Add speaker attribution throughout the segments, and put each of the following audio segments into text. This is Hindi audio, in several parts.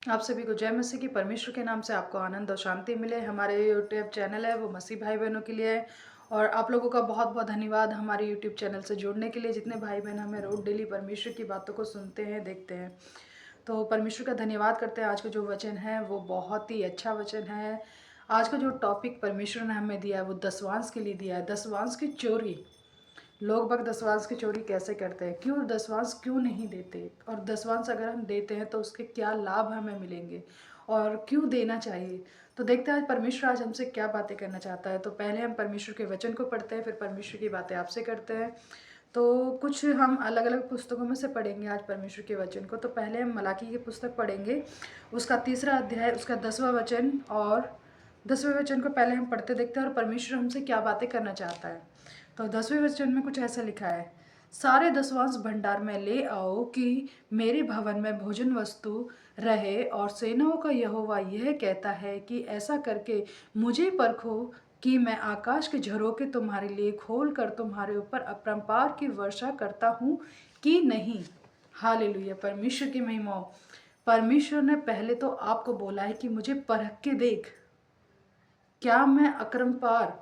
Speaker 1: आप सभी को जय मसीह की। परमेश्वर के नाम से आपको आनंद और शांति मिले। हमारे यूट्यूब चैनल है वो मसीह भाई बहनों के लिए है और आप लोगों का बहुत बहुत धन्यवाद हमारे यूट्यूब चैनल से जुड़ने के लिए। जितने भाई बहन हमें रोज डेली परमेश्वर की बातों को सुनते हैं, देखते हैं, तो परमेश्वर का धन्यवाद करते हैं। आज का जो वचन है वो बहुत ही अच्छा वचन है। आज का जो टॉपिक परमेश्वर ने हमें दिया है वो दसवांश के लिए दिया है। दसवांश की चोरी। लोग बाग दसवांश की चोरी कैसे करते हैं, क्यों दसवांश क्यों नहीं देते, और दसवांश अगर हम देते हैं तो उसके क्या लाभ हमें मिलेंगे और क्यों देना चाहिए। तो देखते हैं आज परमेश्वर आज हमसे क्या बातें करना चाहता है। तो पहले हम परमेश्वर के वचन को पढ़ते हैं, फिर परमेश्वर की बातें आपसे करते हैं। तो कुछ हम अलग अलग पुस्तकों में से पढ़ेंगे आज परमेश्वर के वचन को। तो पहले हम मलाकी की पुस्तक पढ़ेंगे, उसका 3रा अध्याय, उसका 10वां वचन और 10वें वचन को पहले हम पढ़ते देखते हैं और परमेश्वर हमसे क्या बातें करना चाहता है। तो 10वें वचन में कुछ ऐसा लिखा है, सारे दसवांश भंडार में ले आओ कि मेरे भवन में भोजन वस्तु रहे, और सेनाओं का यहोवा यह कहता है कि ऐसा करके मुझे परखो कि मैं आकाश के झरोखे तुम्हारे लिए खोल कर तुम्हारे ऊपर अपरंपार की वर्षा करता हूँ कि नहीं। हालेलुया, परमेश्वर की महिमा हो। परमेश्वर ने पहले तो आपको बोला है कि मुझे परख के देख, क्या मैं अकरमपार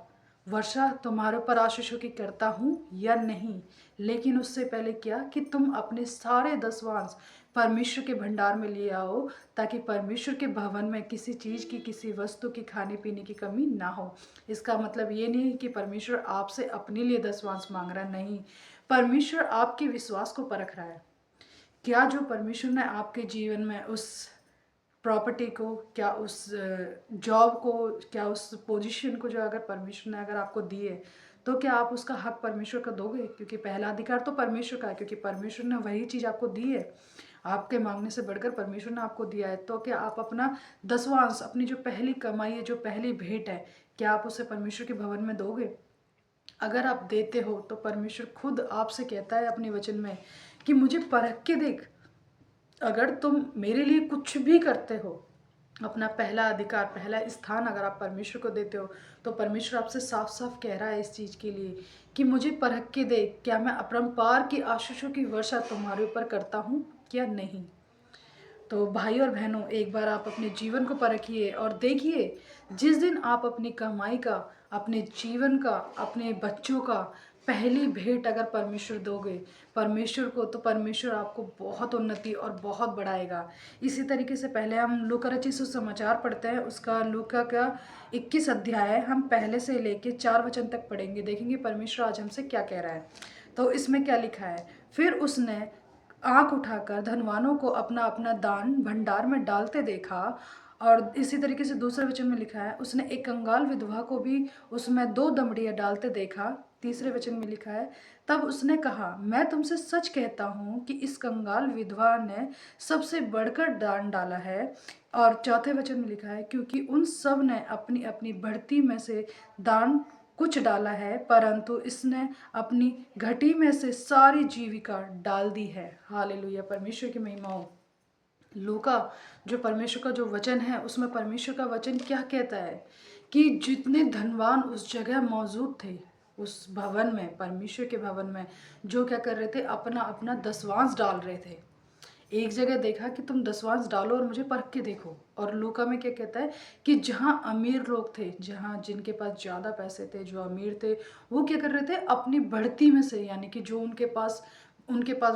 Speaker 1: वर्षा तुम्हारे ऊपर आशीषों की करता हूँ या नहीं। लेकिन उससे पहले क्या कि तुम अपने सारे दसवांश परमेश्वर के भंडार में ले आओ, ताकि परमेश्वर के भवन में किसी चीज़ की, किसी वस्तु की, खाने पीने की कमी ना हो। इसका मतलब ये नहीं कि परमेश्वर आपसे अपने लिए दसवांश मांग रहा, नहीं। परमेश्वर आपके विश्वास को परख रहा है। क्या जो परमेश्वर ने आपके जीवन में उस प्रॉपर्टी को, क्या उस जॉब को, क्या उस पोजीशन को जो अगर परमेश्वर ने अगर आपको दी है, तो क्या आप उसका हक परमेश्वर का दोगे? क्योंकि पहला अधिकार तो परमेश्वर का है, क्योंकि परमेश्वर ने वही चीज़ आपको दी है। आपके मांगने से बढ़कर परमेश्वर ने आपको दिया है। तो क्या आप अपना दसवांश, अपनी जो पहली कमाई है, जो पहली भेंट है, क्या आप उसे परमेश्वर के भवन में दोगे? अगर आप देते हो तो परमेश्वर खुद आपसे कहता है अपने वचन में कि मुझे परख के देख। अगर तुम मेरे लिए कुछ भी करते हो, अपना पहला अधिकार, पहला स्थान अगर आप परमेश्वर को देते हो, तो परमेश्वर आपसे साफ साफ कह रहा है इस चीज़ के लिए कि मुझे परख के देख, क्या मैं अपरंपार की आशीषों की वर्षा तुम्हारे ऊपर करता हूँ क्या नहीं। तो भाई और बहनों, एक बार आप अपने जीवन को परखिए और देखिए, जिस दिन आप अपनी कमाई का, अपने जीवन का, अपने बच्चों का पहली भेंट अगर परमेश्वर दोगे परमेश्वर को, तो परमेश्वर आपको बहुत उन्नति और बहुत बढ़ाएगा। इसी तरीके से पहले हम लूका रचित सुसमाचार पढ़ते हैं, उसका लूका का 21 अध्याय है, हम पहले से लेके 4 वचन तक पढ़ेंगे। देखेंगे परमेश्वर आज हमसे क्या कह रहा है। तो इसमें क्या लिखा है, फिर उसने आंख उठाकर धनवानों को अपना अपना दान भंडार में डालते देखा। और इसी तरीके से दूसरे वचन में लिखा है, उसने एक कंगाल विधवा को भी उसमें 2 दमड़ियाँ डालते देखा। तीसरे वचन में लिखा है, तब उसने कहा, मैं तुमसे सच कहता हूँ कि इस कंगाल विधवा ने सबसे बढ़कर दान डाला है। और चौथे वचन में लिखा है, क्योंकि उन सब ने अपनी अपनी बढ़ती में से दान कुछ डाला है, परंतु इसने अपनी घटी में से सारी जीविका डाल दी है। हालेलुया, परमेश्वर की महिमा हो। लूका जो परमेश्वर का जो वचन है, उसमें परमेश्वर का वचन क्या कहता है कि जितने धनवान उस जगह मौजूद थे, उस भवन में, परमेश्वर के भवन में, जो क्या कर रहे थे, अपना अपना दसवांश डाल रहे थे। एक जगह देखा कि तुम दसवांश डालो और मुझे परख के देखो। और लूका में क्या कहता है कि जहाँ अमीर लोग थे, जहाँ जिनके पास ज़्यादा पैसे थे, जो अमीर थे, वो क्या कर रहे थे, अपनी बढ़ती में से, यानी कि जो उनके पास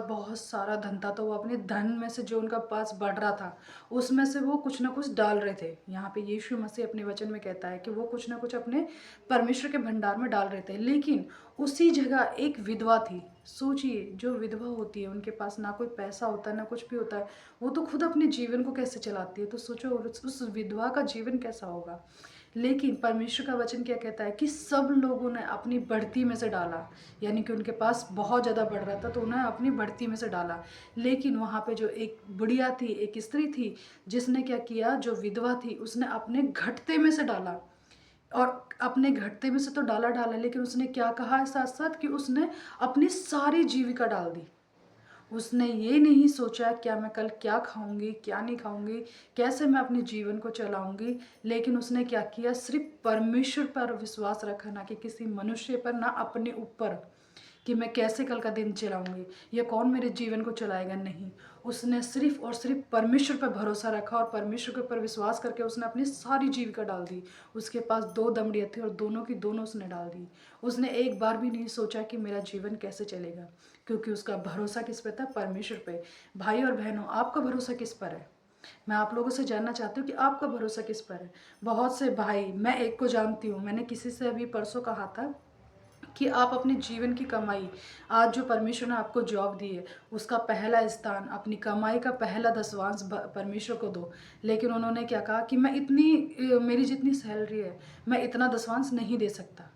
Speaker 1: बहुत सारा धन था, तो वो अपने धन में से जो उनका पास बढ़ रहा था, उसमें से वो कुछ ना कुछ डाल रहे थे। यहाँ पे यीशु मसीह अपने वचन में कहता है कि वो कुछ ना कुछ अपने परमेश्वर के भंडार में डाल रहे थे। लेकिन उसी जगह एक विधवा थी। सोचिए, जो विधवा होती है, उनके पास ना कोई पैसा होता है, ना कुछ भी होता है, वो तो खुद अपने जीवन को कैसे चलाती है। तो सोचो उस विधवा का जीवन कैसा होगा। लेकिन परमेश्वर का वचन क्या कहता है कि सब लोगों ने अपनी बढ़ती में से डाला, यानी कि उनके पास बहुत ज़्यादा बढ़ रहा था तो उन्हें अपनी बढ़ती में से डाला। लेकिन वहाँ पे जो एक बुढ़िया थी, एक स्त्री थी, जिसने क्या किया, जो विधवा थी, उसने अपने घटते में से डाला। और अपने घटते में से तो डाला डाला, लेकिन उसने क्या कहा है साथ साथ कि उसने अपनी सारी जीविका डाल दी। उसने ये नहीं सोचा क्या मैं कल क्या खाऊंगी, क्या नहीं खाऊंगी, कैसे मैं अपने जीवन को चलाऊंगी। लेकिन उसने क्या किया, सिर्फ परमेश्वर पर विश्वास रखा, ना कि किसी मनुष्य पर, ना अपने ऊपर कि मैं कैसे कल का दिन चलाऊंगी या कौन मेरे जीवन को चलाएगा। नहीं, उसने सिर्फ और सिर्फ परमेश्वर पर भरोसा रखा और परमेश्वर के ऊपर विश्वास करके उसने अपनी सारी जीविका डाल दी। उसके पास 2 दमड़ियाँ थी और दोनों की दोनों उसने डाल दी। उसने एक बार भी नहीं सोचा कि मेरा जीवन कैसे चलेगा, क्योंकि उसका भरोसा किस पे था? परमेश्वर पे। भाई और बहनों, आपका भरोसा किस पर है? मैं आप लोगों से जानना चाहती हूँ कि आपका भरोसा किस पर है? बहुत से भाई, मैं एक को जानती हूँ, मैंने किसी से अभी परसों कहा था कि आप अपने जीवन की कमाई, आज जो परमेश्वर ने आपको जॉब दी है, उसका पहला स्थान, अपनी कमाई का पहला दसवांश परमेश्वर को दो। लेकिन उन्होंने क्या कहा कि मैं इतनी मेरी जितनी सैलरी है, मैं इतना दसवांश नहीं दे सकता।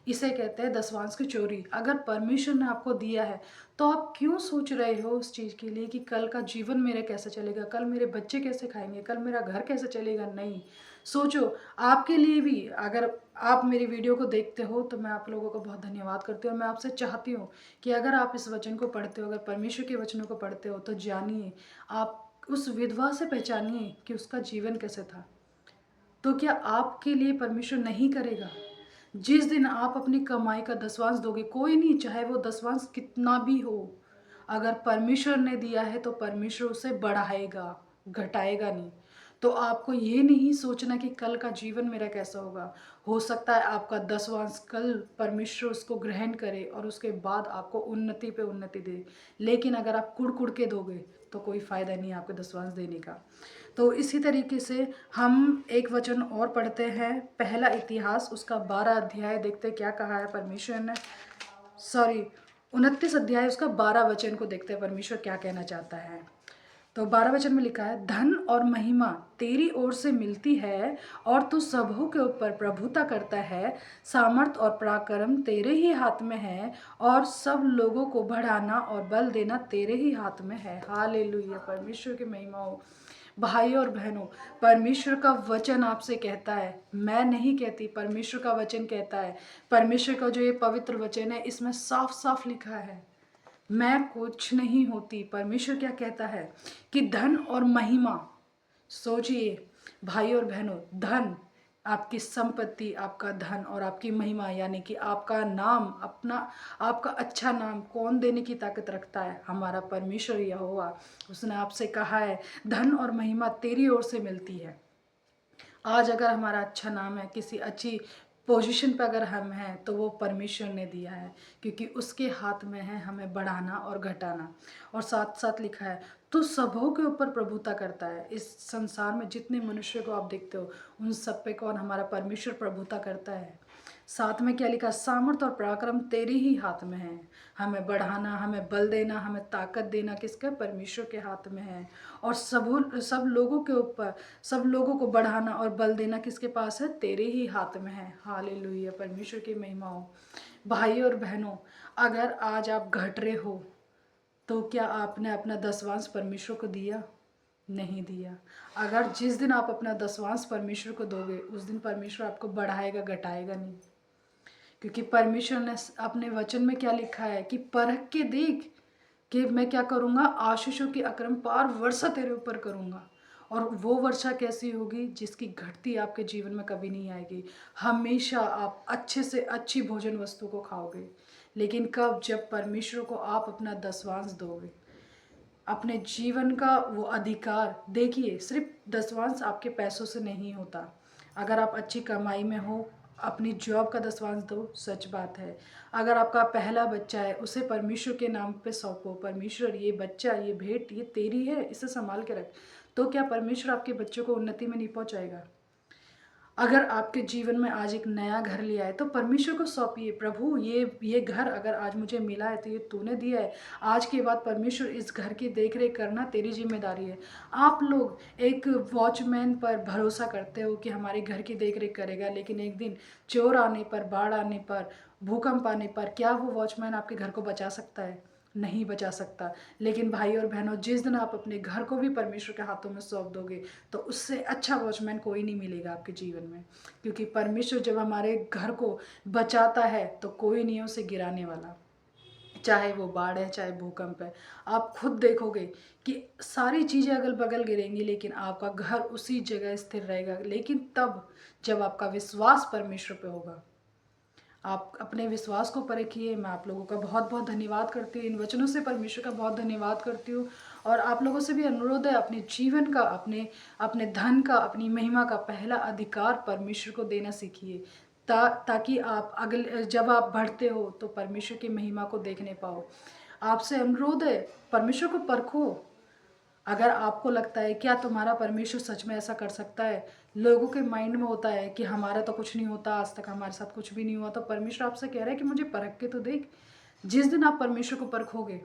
Speaker 1: इसे कहते हैं दसवांश की चोरी। अगर परमेश्वर ने आपको दिया है तो आप क्यों सोच रहे हो उस चीज़ के लिए कि कल का जीवन मेरा कैसे चलेगा, कल मेरे बच्चे कैसे खाएंगे, कल मेरा घर कैसे चलेगा? नहीं सोचो। आपके लिए भी, अगर आप मेरी वीडियो को देखते हो तो मैं आप लोगों को बहुत धन्यवाद करती हूँ और मैं आपसे चाहती हूँ कि अगर आप इस वचन को पढ़ते हो, अगर परमेश्वर के वचनों को पढ़ते हो, तो जानिए, आप उस विधवा से पहचानिए कि उसका जीवन कैसे था। तो क्या आपके लिए परमेश्वर नहीं करेगा? जिस दिन आप अपनी कमाई का दसवांश दोगे, कोई नहीं, चाहे वो दसवांश कितना भी हो, अगर परमेश्वर ने दिया है तो परमेश्वर उसे बढ़ाएगा, घटाएगा नहीं। तो आपको ये नहीं सोचना कि कल का जीवन मेरा कैसा होगा। हो सकता है आपका दसवांश कल परमेश्वर उसको ग्रहण करे और उसके बाद आपको उन्नति पे उन्नति दे। लेकिन अगर आप कुड़ कुड़ के दोगे तो कोई फ़ायदा नहीं आपके दसवांश देने का। तो इसी तरीके से हम एक वचन और पढ़ते हैं, पहला इतिहास उसका 12 अध्याय, देखते क्या कहा है परमेश्वर ने। सॉरी, 29 अध्याय उसका 12 वचन को देखते हैं परमेश्वर क्या कहना चाहता है। तो 12 वचन में लिखा है, धन और महिमा तेरी ओर से मिलती है और तू सबों के ऊपर प्रभुता करता है। सामर्थ और पराक्रम तेरे ही हाथ में है और सब लोगों को बढ़ाना और बल देना तेरे ही हाथ में है। हालेलुया, परमेश्वर की महिमा हो। भाई और बहनों, परमेश्वर का वचन आपसे कहता है, मैं नहीं कहती, परमेश्वर का वचन कहता है। परमेश्वर का जो ये पवित्र वचन है, इसमें साफ साफ लिखा है, मैं कुछ नहीं होती। परमेश्वर क्या कहता है कि धन और महिमा, सोचिए भाई और बहनों, धन, आपकी संपत्ति, आपका धन और आपकी महिमा, यानी कि आपका नाम, अपना आपका अच्छा नाम कौन देने की ताकत रखता है? हमारा परमेश्वर यहोवा। उसने आपसे कहा है धन और महिमा तेरी ओर से मिलती है। आज अगर हमारा अच्छा नाम है, किसी अच्छी पोजीशन पर अगर हम हैं, तो वो परमेश्वर ने दिया है, क्योंकि उसके हाथ में है हमें बढ़ाना और घटाना। और साथ साथ लिखा है तो सबों के ऊपर प्रभुता करता है। इस संसार में जितने मनुष्य को आप देखते हो, उन सब पे कौन? हमारा परमेश्वर प्रभुता करता है। साथ में क्या लिखा? सामर्थ और पराक्रम तेरे ही हाथ में है। हमें बढ़ाना, हमें बल देना, हमें ताकत देना किसका? परमेश्वर के हाथ में है। और सब लोगों के ऊपर, सब लोगों को बढ़ाना और बल देना किसके पास है? तेरे ही हाथ में है। हालेलुया, परमेश्वर की महिमा हो। भाई और बहनों, अगर आज आप घट रहे हो तो क्या आपने अपना दसवांश परमेश्वर को दिया? नहीं दिया। अगर जिस दिन आप अपना दसवांश परमेश्वर को दोगे, उस दिन परमेश्वर आपको बढ़ाएगा, घटाएगा नहीं। क्योंकि परमेश्वर ने अपने वचन में क्या लिखा है कि परख के देख कि मैं क्या करूँगा, आशीषों की अकरमपार वर्षा तेरे ऊपर करूँगा। और वो वर्षा कैसी होगी? जिसकी घटती आपके जीवन में कभी नहीं आएगी। हमेशा आप अच्छे से अच्छी भोजन वस्तु को खाओगे। लेकिन कब? जब परमेश्वर को आप अपना दसवांश दोगे, अपने जीवन का वो अधिकार। देखिए, सिर्फ दसवांश आपके पैसों से नहीं होता। अगर आप अच्छी कमाई में हो, अपनी जॉब का दसवांश दो, सच बात है। अगर आपका पहला बच्चा है, उसे परमेश्वर के नाम पे सौंपो, परमेश्वर ये बच्चा, ये भेंट, ये तेरी है, इसे संभाल के रख। तो क्या परमेश्वर आपके बच्चों को उन्नति में नहीं पहुंचाएगा? अगर आपके जीवन में आज एक नया घर लिया है तो परमेश्वर को सौंपिए, प्रभु ये घर अगर आज मुझे मिला है तो ये तूने दिया है। आज के बाद परमेश्वर इस घर की देख रेख करना तेरी जिम्मेदारी है। आप लोग एक वॉचमैन पर भरोसा करते हो कि हमारे घर की देख रेख करेगा, लेकिन एक दिन चोर आने पर, बाढ़ आने पर, भूकंप आने पर क्या वो वॉचमैन आपके घर को बचा सकता है? नहीं बचा सकता। लेकिन भाई और बहनों, जिस दिन आप अपने घर को भी परमेश्वर के हाथों में सौंप दोगे, तो उससे अच्छा वॉचमैन कोई नहीं मिलेगा आपके जीवन में। क्योंकि परमेश्वर जब हमारे घर को बचाता है तो कोई नहीं है उसे गिराने वाला। चाहे वो बाढ़ है, चाहे भूकंप है, आप खुद देखोगे कि सारी चीज़ें अगल बगल गिरेंगी, लेकिन आपका घर उसी जगह स्थिर रहेगा। लेकिन तब जब आपका विश्वास परमेश्वर पे होगा। आप अपने विश्वास को परखिए। मैं आप लोगों का बहुत बहुत धन्यवाद करती हूँ, इन वचनों से परमेश्वर का बहुत धन्यवाद करती हूँ। और आप लोगों से भी अनुरोध है, अपने जीवन का, अपने अपने धन का, अपनी महिमा का पहला अधिकार परमेश्वर को देना सीखिए, ताकि आप अगले जब आप बढ़ते हो तो परमेश्वर की महिमा को देखने पाओ। आपसे अनुरोध है, परमेश्वर को परखो। अगर आपको लगता है क्या तुम्हारा परमेश्वर सच में ऐसा कर सकता है, लोगों के माइंड में होता है कि हमारा तो कुछ नहीं होता, आज तक हमारे साथ कुछ भी नहीं हुआ, तो परमेश्वर आपसे कह रहा है कि मुझे परख के तो देख। जिस दिन आप परमेश्वर को परखोगे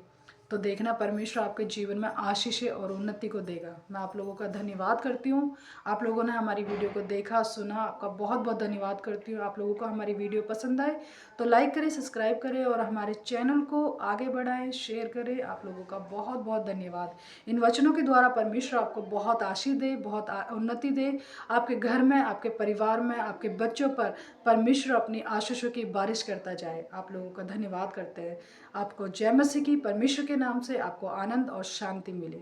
Speaker 1: तो देखना परमेश्वर आपके जीवन में आशीष और उन्नति को देगा। मैं आप लोगों का धन्यवाद करती हूँ। आप लोगों ने हमारी वीडियो को देखा, सुना, आपका बहुत बहुत धन्यवाद करती हूँ। आप लोगों को हमारी वीडियो पसंद आए तो लाइक करें, सब्सक्राइब करें और हमारे चैनल को आगे बढ़ाएं, शेयर करें। आप लोगों का बहुत बहुत धन्यवाद। इन वचनों के द्वारा परमेश्वर आपको बहुत आशीष दे, बहुत उन्नति दे। आपके घर में, आपके परिवार में, आपके बच्चों पर परमेश्वर अपनी आशीषों की बारिश करता जाए। आप लोगों का धन्यवाद करते हैं। आपको जय मसीह की, परमेश्वर के नाम से आपको आनंद और शांति मिले।